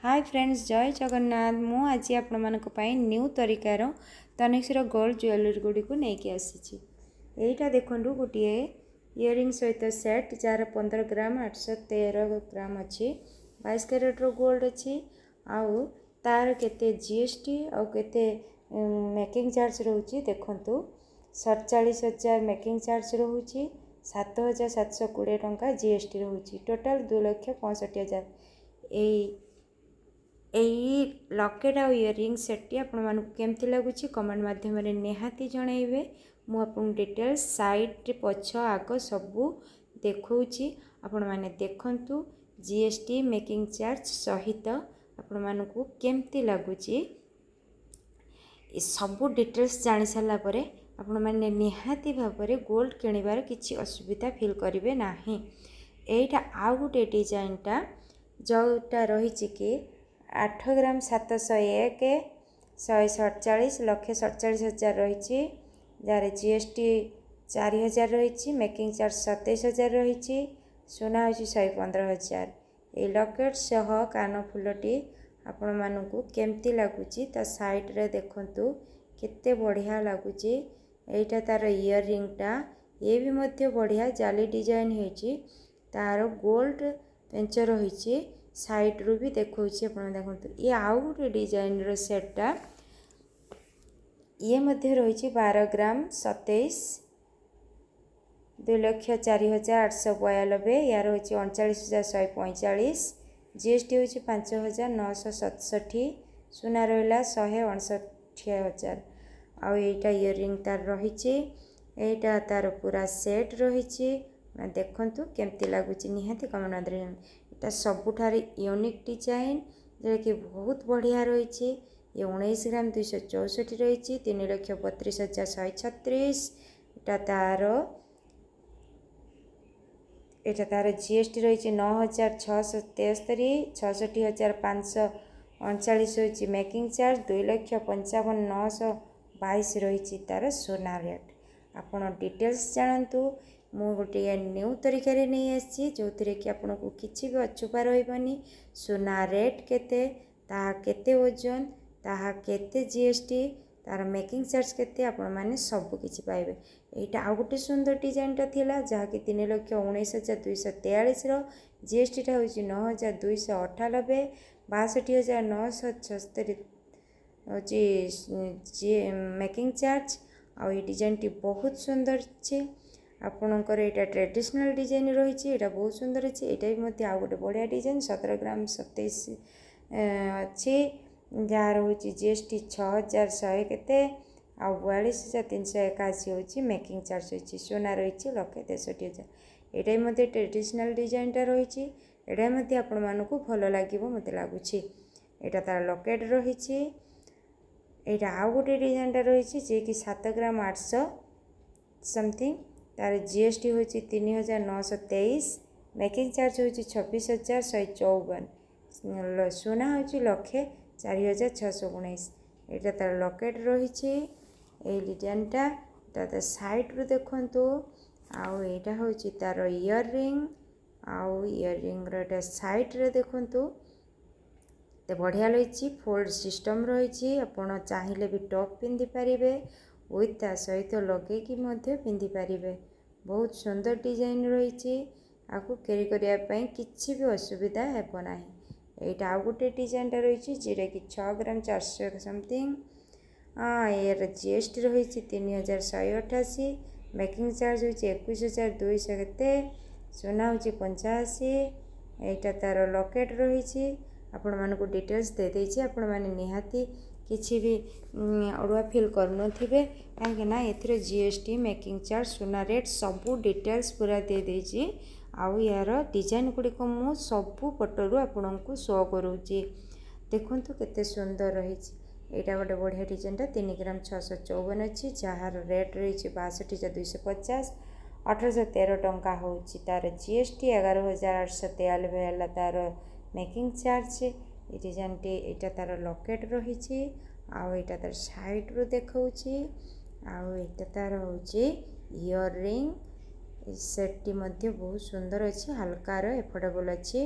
Hi friends, जय जगन्नाथ। मु आज आपण मानक पई न्यू तरीकार तनिष्कर गोल्ड ज्वेलरी गुडी को नेकी आसीची। एटा देखंडु गोटिए इयरिंग सहित सेट जार 15 ग्राम 813 ग्राम अच्छी 22 कैरेट रो गोल्ड अच्छी आउ तार केते जीएसटी आउ केते मेकिंग चार्ज रहउची देखंतु 47,000 मेकिंग चार्ज रहउची 7,720 टंका जीएसटी रहउची टोटल 2,65,000। एई लकेट आ इयरिंग सेट आपण मानक केमती लगुची कमेंट माध्यम रे निहाती जणाइबे। मु आपन डिटेल्स साइड पछ आग सबू देखौची आपण माने देखंतु जीएसटी मेकिंग चार्ज सहित आपण मानक केमती लगुची सबू डिटेल्स जानि साला परे आपण माने निहाती भाबरे गोल्ड किनिबार किछि असुविधा फील करिवे नाही। एटा आउ गुटे डिजाइनटा जोटा रहिछि कि 8 ग्राम 701 147 लक्षे 47,000 रही जार जीएसटी 4,000 रही मेकिंग चार्ज 27,000 रही सुना हो 115,000। ये लकेट सह कान फुलटी आपण मानू केमती लगुच ता साइड रे देखंतु केते बढ़िया लगुच। एटा तार इयरिंगटा ये भी मध्य बढ़िया जाली डिजाइन होइची तार गोल्ड पेंच रही साइड रू भी देखो देखो ये आउ गोटे डिजाइन रो सेटटा ये मध्य रही 12 ग्राम 27 2,04,892 यार हूँ 39,145 जीएसटी हूँ 5,967 सुना रहा 159,000 आउ एटा इयरिंग तार रही एटा तार पूरा सेट रही देखंतु केमती लगुच निहाती कमेंट एटा सबुठारी यूनिक डिजाइन जोटा कि बहुत बढ़िया रही। ये 19 ग्राम 264 रही 3,32,136 एटा तार जीएसटी रही 9,663 66,539 होची मेकिंग चार्ज 2,55,922 रही तार सोना रेट। आपण डिटेल्स जानतु मु गोटे न्यू तरीका रे नहीं आसी जो थी कि आपन को किसी भी अचुपा रही सोना रेट केते ताहा केते ओजन ताहा केते जीएसटी तार मेकिंग चार्ज केते आपण माने सब किछि पाइबे। एटा आ गोटे सुंदर डिजाइन टा थिला जहा कि 3,19,243 रो जीएसटी टा होची 9,298 62,976 होची मेकिंग चार्ज। आ ये डिजाइन टी बहुत सुंदर छे आपणकर एटा ट्रेडिशनल डिजाइन रही है बहुत सुंदर अच्छे एटा भी मध्य आ गोटे बढ़िया डिजाइन 17 ग्राम 27 अच्छी जार हूँ जीएसटी 6,100 केते आ 42,381 हूँ मेकिंग चार्ज होती सोना रही 1,63,000। एटा भी ट्रेडिशनल डिजाइनटा रही एटा मध्य आपण मानकु भल लगे मत लगुच। एटा तार लकेट रही एटा आ गोटे डिजाइनटा रही जे कि 7 ग्राम 800 समथिंग तार जीएसटी हूँ 3,923 मेकिंग चार्ज हूँ 26,154 सुना हूँ 1,04,619। एटा तार लकेट रही डिजाइनटा तार साइड रू देखंतु आउ एटा हूँ तार इयरिंग आउ इयरिंग रो साइड रे देखंतु तो बढ़िया रही फोल्ड सिस्टम रही आपड़ चाहिए भी टॉप पिंधि पारे विथ ता सहित लगे कि पिंधि पारे बहुत सुंदर डिजाइन रही आपको कैरी करने किसी भी असुविधा हेबना। एटा आ गोटे डिजाइनटा रही जेटा कि 6 ग्राम 400 समथिंग यार जीएसटी रही 3,188 मेकिंग चार्ज हूँ 21,200 केते सुना हूँ 85। एटा तार लकेट रही आपण मानक डिटेल्स दे देछि आपण माने निहाती किछि भी अड़ुआ फील करन थिबे काहे ना एथिरे जीएसटी मेकिंग चार्ज सोना रेट सबू डिटेल्स पूरा दे देछि आउ यार डिजाइन गुडी को मु सबू फोटो आपण को शो करूची देखंतु केते सुंदर रही। एटा गोटे बढ़िया डिजाइनटा 3 ग्राम 654 अच्छी जार रेट रही 62,250 1813 टंका होची तार जीएसटी 11,893 है तार मेकिंग चार्ज। ये डिजाइन टी एटा तार लकेट रही आउ एटा तार साइड रू देखौची आउ एटा तार होची इयरिंग सेट टी मध्य बहुत सुंदर अच्छी हल्का एफोर्डेबल अच्छी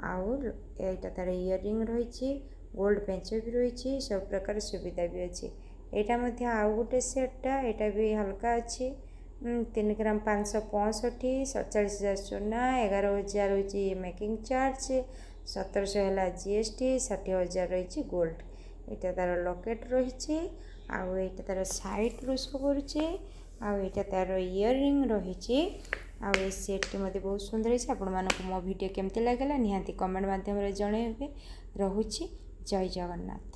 आउ एटा तार इयरिंग रही गोल्ड पेंच भी रही सब प्रकार सुविधा भी अच्छी। यहाँ आउ गोटे सेटटा यहाँ भी हल्का अच्छी 3 ग्राम 565 47,000 सुना 11,000 रही मेकिंग चार्ज 1700 है जीएसटी 60,000 रही गोल्ड। यहाँ तार लकेट रही आउ यहाँ तार साइड रू शो करुचे आउ तार इयरिंग रही आउ ये सेट्टी मत बहुत सुंदर है। आपण मानक मो वीडियो केमती लगे निहांती कमेंट माध्यम जनइबे। रहुछि जय जगन्नाथ।